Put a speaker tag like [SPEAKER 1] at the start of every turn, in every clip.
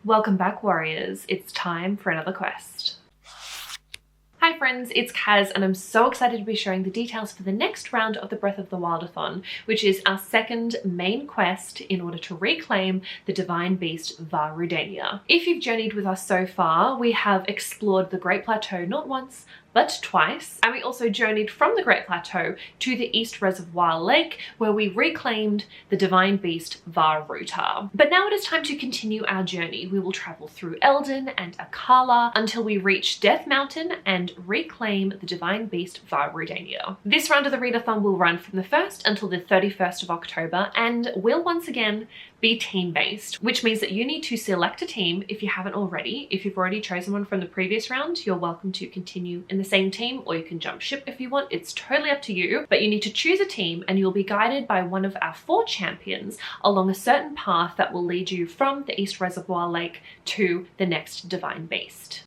[SPEAKER 1] Welcome back, warriors. It's time for another quest. Hi friends, it's Kaz and I'm so excited to be sharing the details for the next round of the Breath of the Wildathon, which is our second main quest in order to reclaim the divine beast Rudania. If you've journeyed with us so far, we have explored the Great Plateau not once, but twice, and we also journeyed from the Great Plateau to the East Reservoir Lake, where we reclaimed the divine beast Varuta. But now it is time to continue our journey. We will travel through Eldin and Kaale until we reach Death Mountain and reclaim the divine beast Varudania. This round of the readathon will run from the 1st until the 31st of October and will once again be team-based, which means that you need to select a team if you haven't already. If you've already chosen one from the previous round, you're welcome to continue in the same team, or you can jump ship if you want. It's totally up to you, but you need to choose a team and you'll be guided by one of our 4 champions along a certain path that will lead you from the East Reservoir Lake to the next divine beast.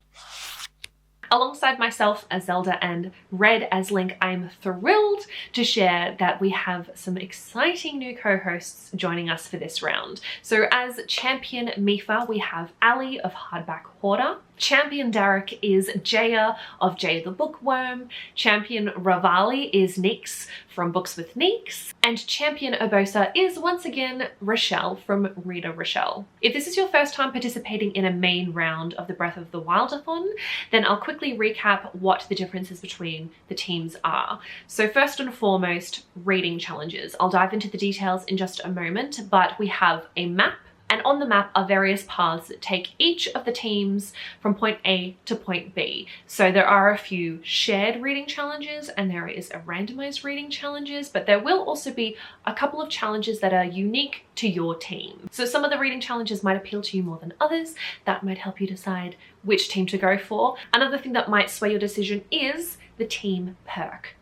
[SPEAKER 1] Alongside myself as Zelda and Red as Link, I'm thrilled to share that we have some exciting new co-hosts joining us for this round. So as champion mipha, we have Ali of Hardback Hoarder. Champion Daruk is Jaya of Jaya the Bookworm. Champion Revali is Neeks from Books with Neeks. And Champion Urbosa is once again Rochelle from Reader Rochelle. If this is your first time participating in a main round of the Breath of the Wildathon, then I'll quickly recap what the differences between the teams are. So first and foremost, reading challenges. I'll dive into the details in just a moment, but we have a map. And on the map are various paths that take each of the teams from point A to point B. So there are a few shared reading challenges and there is a randomized reading challenges, but there will also be a couple of challenges that are unique to your team. So some of the reading challenges might appeal to you more than others. That might help you decide which team to go for. Another thing that might sway your decision is the team perk.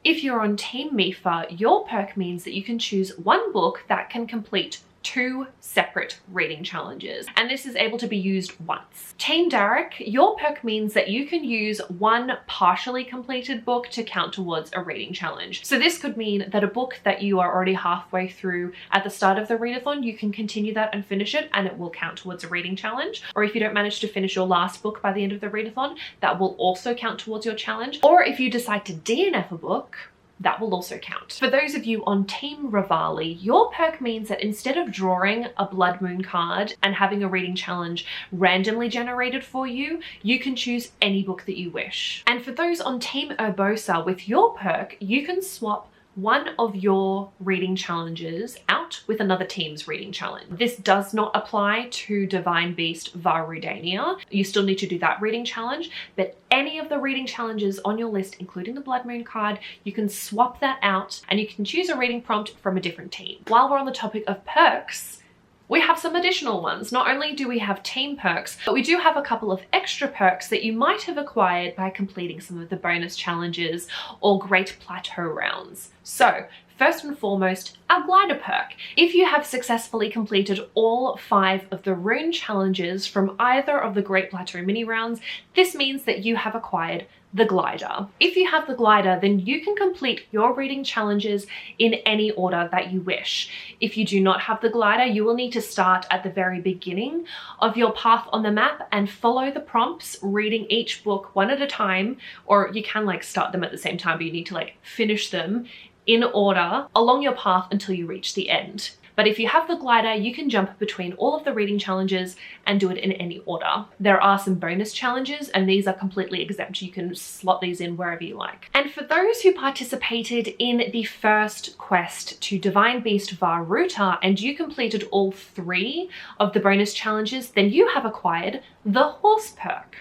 [SPEAKER 1] If you're on Team mipha, your perk means that you can choose one book that can complete 2 separate reading challenges, and this is able to be used once. Team Daruk, your perk means that you can use one partially completed book to count towards a reading challenge. So this could mean that a book that you are already halfway through at the start of the readathon, you can continue that and finish it and it will count towards a reading challenge. Or if you don't manage to finish your last book by the end of the readathon, that will also count towards your challenge. Or if you decide to DNF a book, that will also count. For those of you on Team Revali, your perk means that instead of drawing a blood moon card and having a reading challenge randomly generated for you, you can choose any book that you wish. And for those on Team Urbosa, with your perk, you can swap one of your reading challenges out with another team's reading challenge. This does not apply to Divine Beast Varudania. You still need to do that reading challenge, but any of the reading challenges on your list, including the Blood Moon card, you can swap that out and you can choose a reading prompt from a different team. While we're on the topic of perks, we have some additional ones. Not only do we have team perks, but we do have a couple of extra perks that you might have acquired by completing some of the bonus challenges or Great Plateau rounds. So first and foremost, our glider perk. If you have successfully completed all 5 of the rune challenges from either of the Great Plateau mini rounds, this means that you have acquired the glider. If you have the glider, then you can complete your reading challenges in any order that you wish. If you do not have the glider, you will need to start at the very beginning of your path on the map and follow the prompts, reading each book one at a time, or you can start them at the same time, but you need to finish them in order along your path until you reach the end. But if you have the glider, you can jump between all of the reading challenges and do it in any order. There are some bonus challenges and these are completely exempt. You can slot these in wherever you like. And for those who participated in the first quest to Divine Beast Varuta and you completed all 3 of the bonus challenges, then you have acquired the horse perk.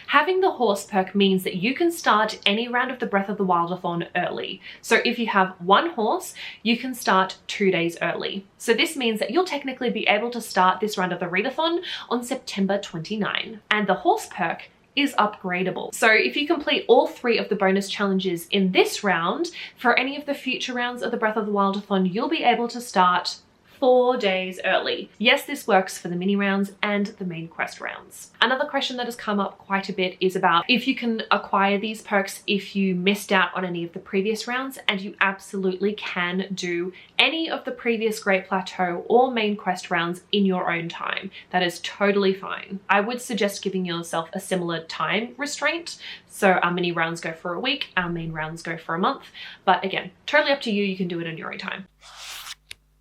[SPEAKER 1] Having the horse perk means that you can start any round of the Breath of the Wildathon early. So if you have 1 horse, you can start 2 days early. So this means that you'll technically be able to start this round of the readathon on September 29. And the horse perk is upgradable. So if you complete all 3 of the bonus challenges in this round, for any of the future rounds of the Breath of the Wildathon, you'll be able to start 4 days early. Yes, this works for the mini rounds and the main quest rounds. Another question that has come up quite a bit is about if you can acquire these perks if you missed out on any of the previous rounds, and you absolutely can do any of the previous Great Plateau or main quest rounds in your own time. That is totally fine. I would suggest giving yourself a similar time restraint. So our mini rounds go for a week, our main rounds go for a month. But again, totally up to you. You can do it in your own time.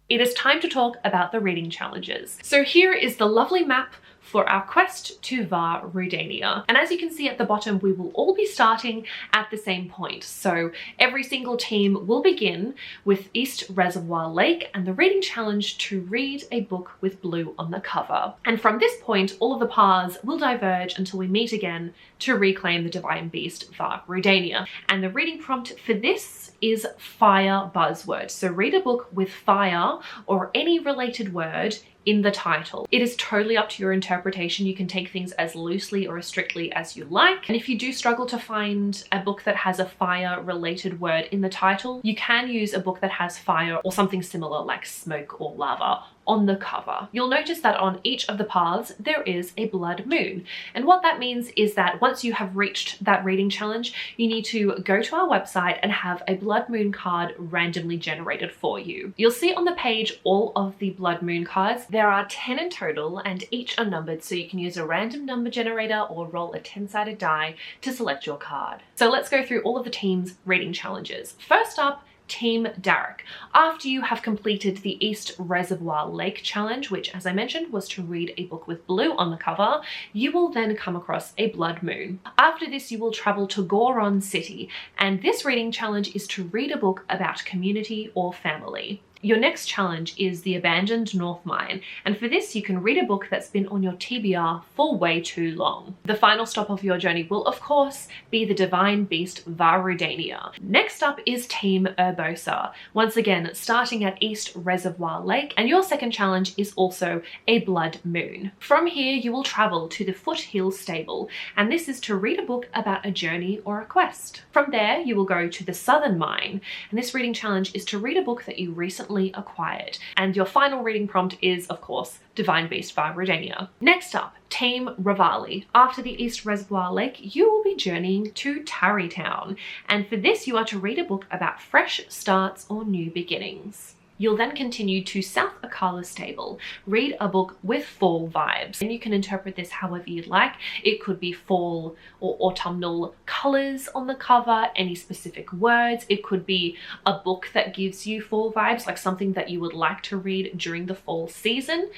[SPEAKER 1] It is time to talk about the reading challenges. So here is the lovely map for our quest to Rudania. And as you can see at the bottom, we will all be starting at the same point. So every single team will begin with East Reservoir Lake and the reading challenge to read a book with blue on the cover. And from this point, all of the paths will diverge until we meet again to reclaim the divine beast Rudania. And the reading prompt for this is fire buzzword. So read a book with fire or any related word in the title. It is totally up to your interpretation. You can take things as loosely or as strictly as you like. And if you do struggle to find a book that has a fire related word in the title, you can use a book that has fire or something similar like smoke or lava on the cover. You'll notice that on each of the paths there is a blood moon. And what that means is that once you have reached that reading challenge, you need to go to our website and have a blood moon card randomly generated for you. You'll see on the page all of the blood moon cards. There are 10 in total and each are numbered, so you can use a random number generator or roll a 10-sided die to select your card. So let's go through all of the team's reading challenges. First up, Team Daruk. After you have completed the East Reservoir Lake challenge, which as I mentioned was to read a book with blue on the cover, you will then come across a blood moon. After this, you will travel to Goron City, and this reading challenge is to read a book about community or family. Your next challenge is the Abandoned North Mine, and for this you can read a book that's been on your TBR for way too long. The final stop of your journey will of course be the divine beast Rudania. Next up is Team Urbosa, once again starting at East Reservoir Lake, and your second challenge is also a blood moon. From here you will travel to the Foothill Stable, and this is to read a book about a journey or a quest. From there you will go to the Southern Mine, and this reading challenge is to read a book that you recently acquired. And your final reading prompt is, of course, Divine Beast Rudania. Next up, Team Revali. After the East Reservoir Lake, you will be journeying to Tarrytown. And for this, you are to read a book about fresh starts or new beginnings. You'll then continue to South Kaale Stable, read a book with fall vibes. And you can interpret this however you'd like. It could be fall or autumnal colors on the cover, any specific words. It could be a book that gives you fall vibes, like something that you would like to read during the fall season.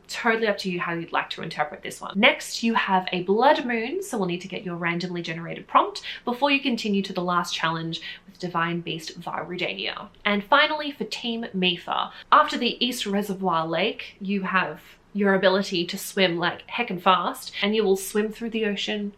[SPEAKER 1] Totally up to you how you'd like to interpret this one. Next, you have a blood moon, so we'll need to get your randomly generated prompt before you continue to the last challenge with Divine Beast Rudania. And finally, for Team mipha, after the East Reservoir Lake, you have your ability to swim like heckin' fast, and you will swim through the ocean.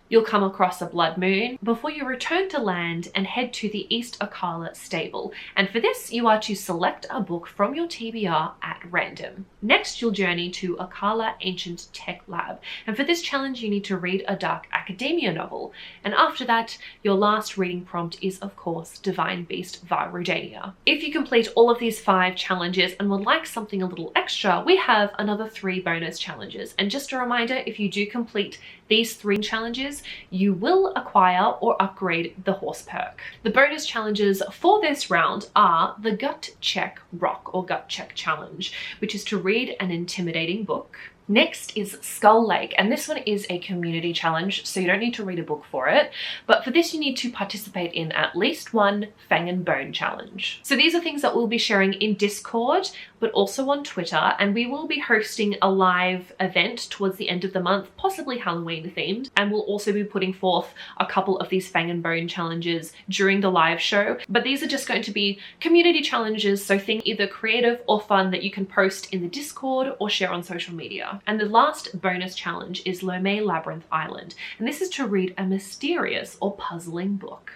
[SPEAKER 1] You'll come across a blood moon before you return to land and head to the East Kaale Stable. And for this, you are to select a book from your TBR at random. Next, you'll journey to Kaale Ancient Tech Lab. And for this challenge, you need to read a dark academia novel. And after that, your last reading prompt is, of course, Divine Beast Rudania. If you complete all of these 5 challenges and would like something a little extra, we have another 3 bonus challenges. And just a reminder, if you do complete these 3 challenges, you will acquire or upgrade the horse perk. The bonus challenges for this round are the Gut Check Rock or Gut Check Challenge, which is to read an intimidating book. Next is Skull Lake, and this one is a community challenge, so you don't need to read a book for it, but for this you need to participate in at least one Fang and Bone challenge. So these are things that we'll be sharing in Discord, but also on Twitter, and we will be hosting a live event towards the end of the month, possibly Halloween themed, and we'll also be putting forth a couple of these Fang and Bone challenges during the live show. But these are just going to be community challenges, so think either creative or fun that you can post in the Discord or share on social media. And the last bonus challenge is Lomé Labyrinth Island, and this is to read a mysterious or puzzling book.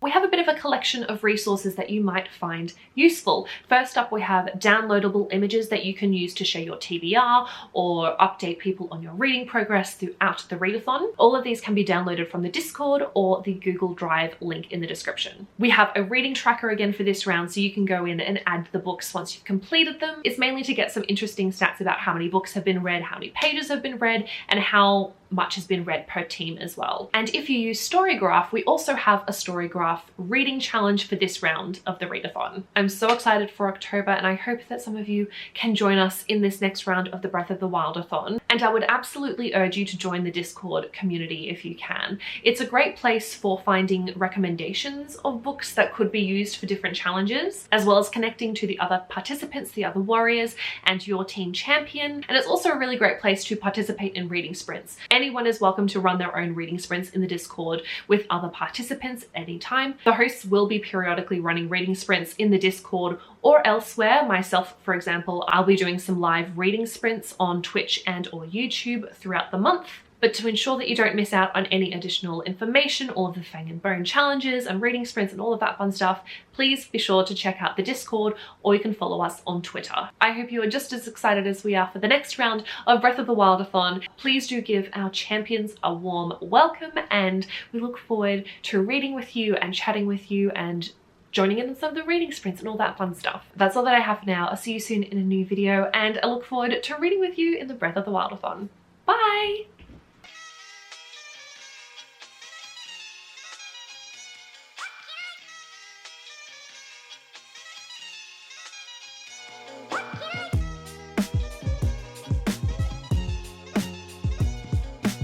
[SPEAKER 1] We have a bit of a collection of resources that you might find useful. First up, we have downloadable images that you can use to share your TBR or update people on your reading progress throughout the readathon. All of these can be downloaded from the Discord or the Google Drive link in the description. We have a reading tracker again for this round, so you can go in and add the books once you've completed them. It's mainly to get some interesting stats about how many books have been read, how many pages have been read, and how much has been read per team as well. And if you use Storygraph, we also have a Storygraph reading challenge for this round of the readathon. I'm so excited for October, and I hope that some of you can join us in this next round of the Breath of the Wildathon. And I would absolutely urge you to join the Discord community if you can. It's a great place for finding recommendations of books that could be used for different challenges, as well as connecting to the other participants, the other warriors, and your team champion. And it's also a really great place to participate in reading sprints. Anyone is welcome to run their own reading sprints in the Discord with other participants anytime. The hosts will be periodically running reading sprints in the Discord or elsewhere. Myself, for example, I'll be doing some live reading sprints on Twitch and or YouTube throughout the month. But to ensure that you don't miss out on any additional information, all of the Fang and Bone challenges and reading sprints and all of that fun stuff, please be sure to check out the Discord, or you can follow us on Twitter. I hope you are just as excited as we are for the next round of Breath of the Wildathon. Please do give our champions a warm welcome, and we look forward to reading with you and chatting with you and joining in on some of the reading sprints and all that fun stuff. That's all that I have for now. I'll see you soon in a new video, and I look forward to reading with you in the Breath of the Wildathon. Bye!